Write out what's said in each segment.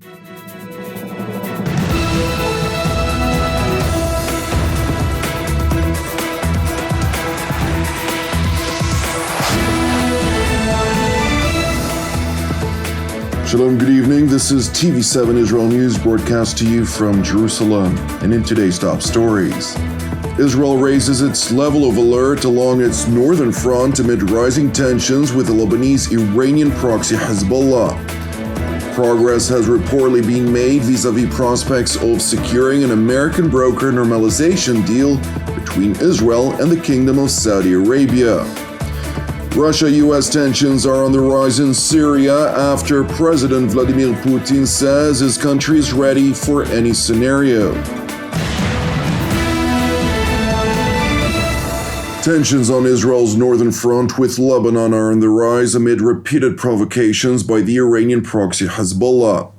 Shalom, good evening. This is TV7 Israel News broadcast to you from Jerusalem. And in today's top stories, Israel raises its level of alert along its northern front amid rising tensions with the Lebanese Iranian proxy Hezbollah. Progress has reportedly been made vis-a-vis prospects of securing an American broker normalization deal between Israel and the Kingdom of Saudi Arabia. Russia-US tensions are on the rise in Syria after President Vladimir Putin says his country is ready for any scenario. Tensions on Israel's northern front with Lebanon are on the rise amid repeated provocations by the Iranian proxy Hezbollah.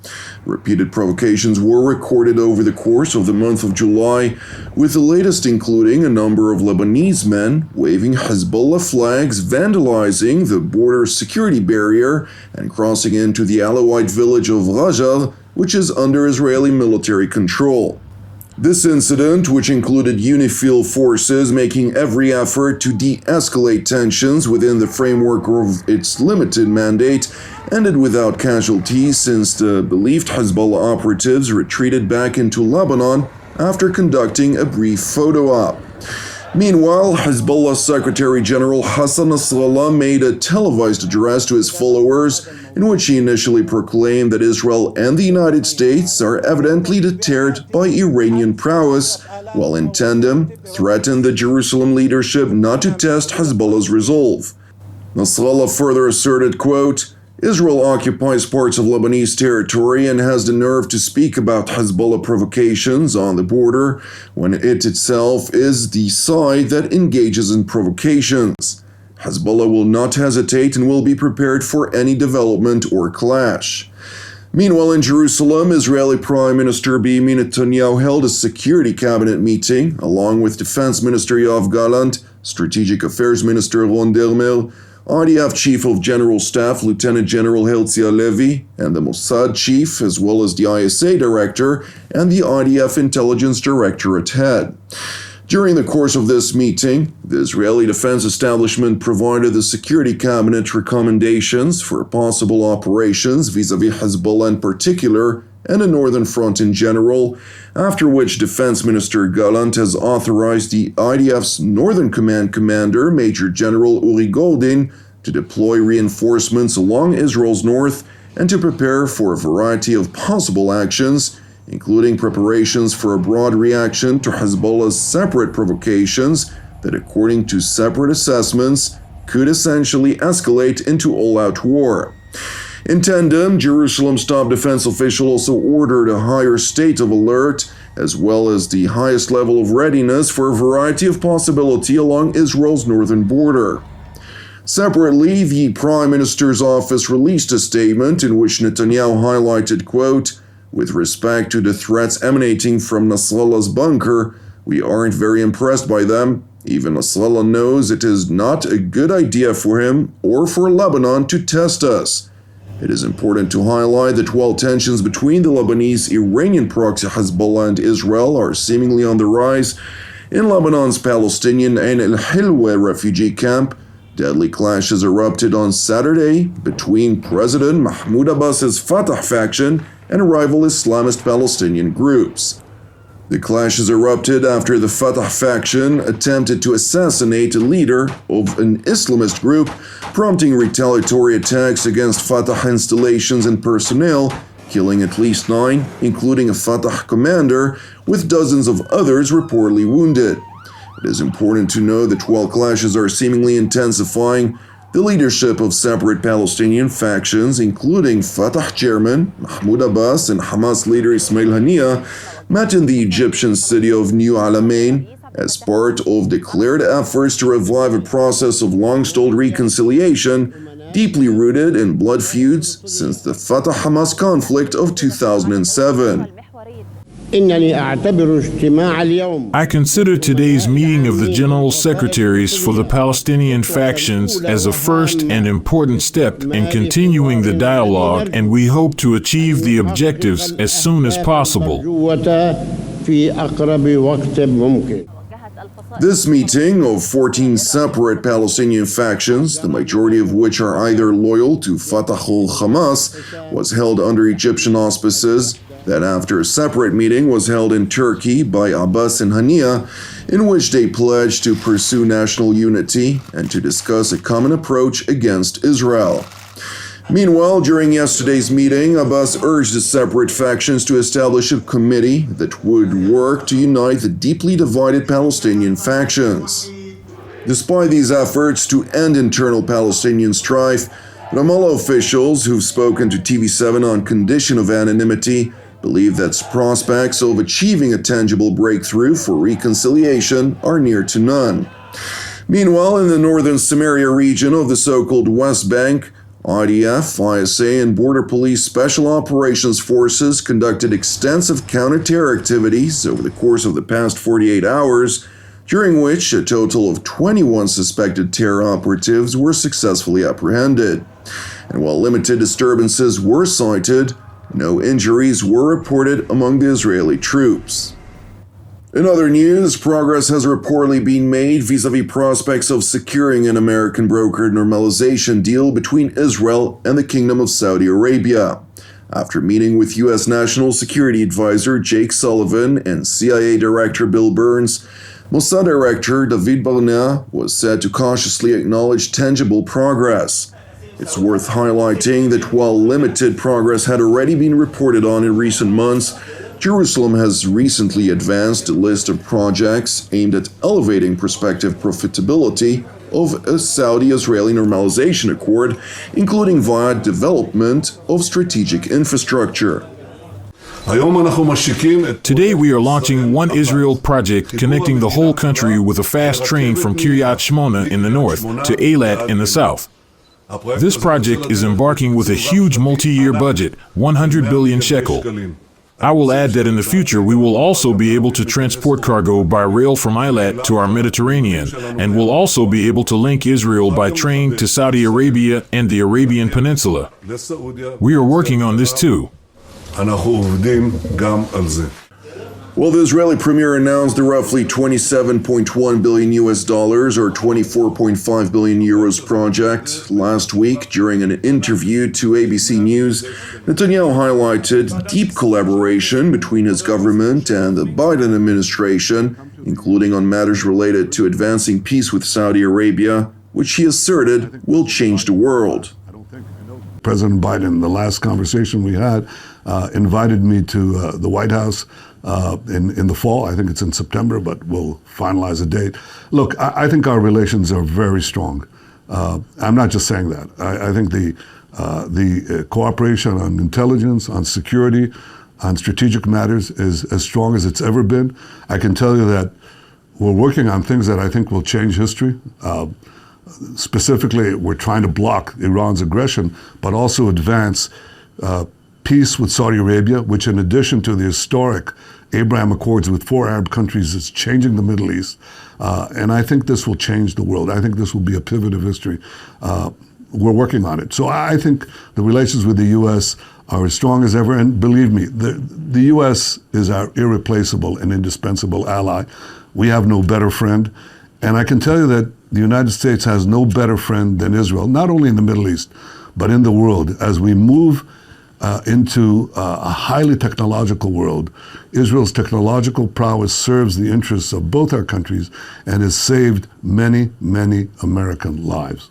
Repeated provocations were recorded over the course of the month of July, with the latest including a number of Lebanese men waving Hezbollah flags, vandalizing the border security barrier, and crossing into the Alawite village of Rajal, which is under Israeli military control. This incident, which included UNIFIL forces making every effort to de-escalate tensions within the framework of its limited mandate, ended without casualties since the believed Hezbollah operatives retreated back into Lebanon after conducting a brief photo op. Meanwhile, Hezbollah Secretary General Hassan Nasrallah made a televised address to his followers in which he initially proclaimed that Israel and the United States are evidently deterred by Iranian prowess, while in tandem threatened the Jerusalem leadership not to test Hezbollah's resolve. Nasrallah further asserted, quote, Israel occupies parts of Lebanese territory and has the nerve to speak about Hezbollah provocations on the border when it itself is the side that engages in provocations. Hezbollah will not hesitate and will be prepared for any development or clash. Meanwhile, in Jerusalem, Israeli Prime Minister Benjamin Netanyahu held a security cabinet meeting along with Defense Minister Yoav Gallant, Strategic Affairs Minister Ron Dermer, IDF Chief of General Staff Lieutenant General Herzi Halevi, and the Mossad Chief, as well as the ISA Director and the IDF Intelligence Directorate Head. During the course of this meeting, the Israeli Defense Establishment provided the Security Cabinet recommendations for possible operations vis-a-vis Hezbollah in particular and the Northern Front in general, after which Defense Minister Gallant has authorized the IDF's Northern Command Commander, Major General Uri Goldin, to deploy reinforcements along Israel's north and to prepare for a variety of possible actions, including preparations for a broad reaction to Hezbollah's separate provocations that, according to separate assessments, could essentially escalate into all-out war. In tandem, Jerusalem's top defense official also ordered a higher state of alert, as well as the highest level of readiness for a variety of possibility along Israel's northern border. Separately, the Prime Minister's office released a statement in which Netanyahu highlighted, quote, with respect to the threats emanating from Nasrallah's bunker, we aren't very impressed by them. Even Nasrallah knows it is not a good idea for him or for Lebanon to test us. It is important to highlight that while tensions between the Lebanese Iranian proxy Hezbollah and Israel are seemingly on the rise, in Lebanon's Palestinian Ain al-Hilwa refugee camp, deadly clashes erupted on Saturday between President Mahmoud Abbas's Fatah faction and rival Islamist Palestinian groups. The clashes erupted after the Fatah faction attempted to assassinate a leader of an Islamist group, prompting retaliatory attacks against Fatah installations and personnel, killing at least 9, including a Fatah commander, with dozens of others reportedly wounded. It is important to know that while clashes are seemingly intensifying, the leadership of separate Palestinian factions, including Fatah chairman Mahmoud Abbas and Hamas leader Ismail Haniyeh, met in the Egyptian city of New Alamein as part of declared efforts to revive a process of long-stalled reconciliation deeply rooted in blood feuds since the Fatah-Hamas conflict of 2007. I consider today's meeting of the General Secretaries for the Palestinian factions as a first and important step in continuing the dialogue, and we hope to achieve the objectives as soon as possible. This meeting of 14 separate Palestinian factions, the majority of which are either loyal to Fatah or Hamas, was held under Egyptian auspices. That after a separate meeting was held in Turkey by Abbas and Hania, in which they pledged to pursue national unity and to discuss a common approach against Israel. Meanwhile, during yesterday's meeting, Abbas urged the separate factions to establish a committee that would work to unite the deeply divided Palestinian factions. Despite these efforts to end internal Palestinian strife, Ramallah officials who've spoken to TV7 on condition of anonymity believe that prospects of achieving a tangible breakthrough for reconciliation are near to none. Meanwhile, in the northern Samaria region of the so-called West Bank, IDF, ISA, and Border Police Special Operations Forces conducted extensive counter-terror activities over the course of the past 48 hours, during which a total of 21 suspected terror operatives were successfully apprehended. And while limited disturbances were cited, no injuries were reported among the Israeli troops. In other news, progress has reportedly been made vis-à-vis prospects of securing an American brokered normalization deal between Israel and the Kingdom of Saudi Arabia. After meeting with U.S. National Security Advisor Jake Sullivan and CIA Director Bill Burns, Mossad Director David Barnea was said to cautiously acknowledge tangible progress. It's worth highlighting that while limited progress had already been reported on in recent months, Jerusalem has recently advanced a list of projects aimed at elevating prospective profitability of a Saudi-Israeli normalization accord, including via development of strategic infrastructure. Today we are launching One Israel project connecting the whole country with a fast train from Kiryat Shmona in the north to Eilat in the south. This project is embarking with a huge multi-year budget, 100 billion shekel. I will add that in the future we will also be able to transport cargo by rail from Eilat to our Mediterranean, and will also be able to link Israel by train to Saudi Arabia and the Arabian Peninsula. We are working on this too. Well, the Israeli premier announced the roughly 27.1 billion US dollars or 24.5 billion euros project last week during an interview to ABC News. Netanyahu highlighted deep collaboration between his government and the Biden administration, including on matters related to advancing peace with Saudi Arabia, which he asserted will change the world. President Biden, the last conversation we had, invited me to the White House in the fall. I think it's in September, but we'll finalize a date. Look, I think our relations are very strong. I'm not just saying that. I think the cooperation on intelligence, on security, on strategic matters is as strong as it's ever been. I can tell you that we're working on things that I think will change history. Specifically, we're trying to block Iran's aggression, but also advance peace with Saudi Arabia, which in addition to the historic Abraham Accords with 4 Arab countries is changing the Middle East. And I think this will change the world. I think this will be a pivot of history. We're working on it. So I think the relations with the U.S. are as strong as ever. And believe me, the U.S. is our irreplaceable and indispensable ally. We have no better friend. And I can tell you that the United States has no better friend than Israel, not only in the Middle East, but in the world. As we move into a highly technological world, Israel's technological prowess serves the interests of both our countries and has saved many, many American lives.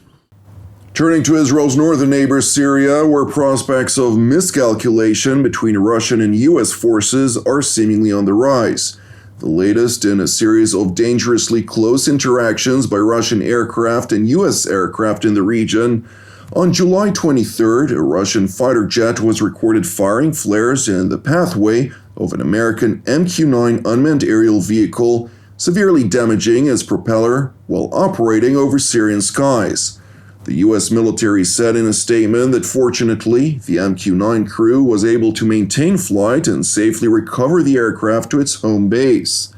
Turning to Israel's northern neighbor Syria, where prospects of miscalculation between Russian and U.S. forces are seemingly on the rise. The latest in a series of dangerously close interactions by Russian aircraft and U.S. aircraft in the region. On July 23rd, a Russian fighter jet was recorded firing flares in the pathway of an American MQ-9 unmanned aerial vehicle, severely damaging its propeller while operating over Syrian skies. The U.S. military said in a statement that fortunately, the MQ-9 crew was able to maintain flight and safely recover the aircraft to its home base.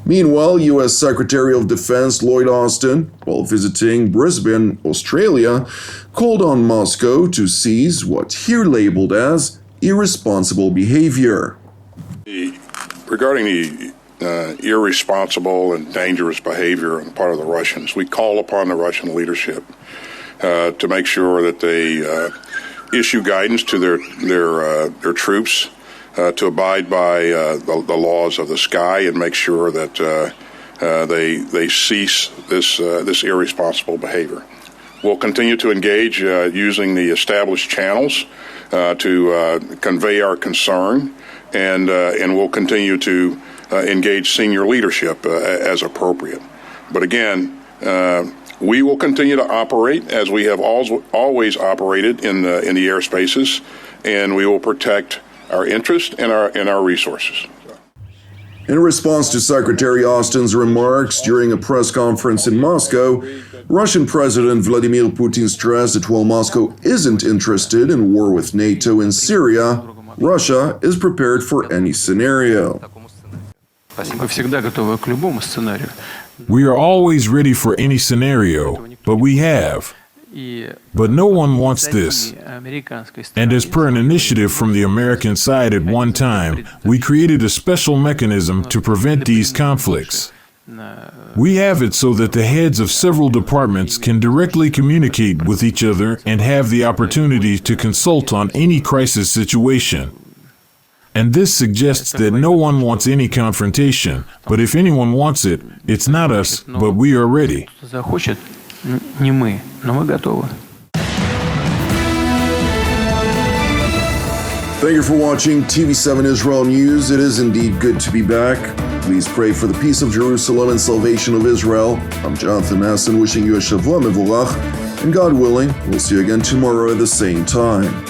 Meanwhile, U.S. Secretary of Defense Lloyd Austin, while visiting Brisbane, Australia, called on Moscow to cease what he labeled as irresponsible behavior. Regarding the irresponsible and dangerous behavior on the part of the Russians, we call upon the Russian leadership to make sure that they issue guidance to their troops to abide by the laws of the sky and make sure that they cease this irresponsible behavior. We'll continue to engage using the established channels to convey our concern, and we'll continue to engage senior leadership as appropriate. But again, we will continue to operate as we have always operated in the airspaces, and we will protect our interest and our resources. In response to Secretary Austin's remarks during a press conference in Moscow, Russian President Vladimir Putin stressed that while Moscow isn't interested in war with NATO in Syria, Russia is prepared for any scenario. Мы всегда готовы к любому сценарию. We are always ready for any scenario, but we have. But no one wants this. And as per an initiative from the American side at one time, we created a special mechanism to prevent these conflicts. We have it so that the heads of several departments can directly communicate with each other and have the opportunity to consult on any crisis situation. And this suggests that no one wants any confrontation, but if anyone wants it, it's not us, but we are ready. Захочет, не мы, но мы готовы. Thank you for watching TV7 Israel News. It is indeed good to be back. Please pray for the peace of Jerusalem and salvation of Israel. I'm Jonathan Hassan, wishing you a Shavua Mevorach, and God willing, we'll see you again tomorrow at the same time.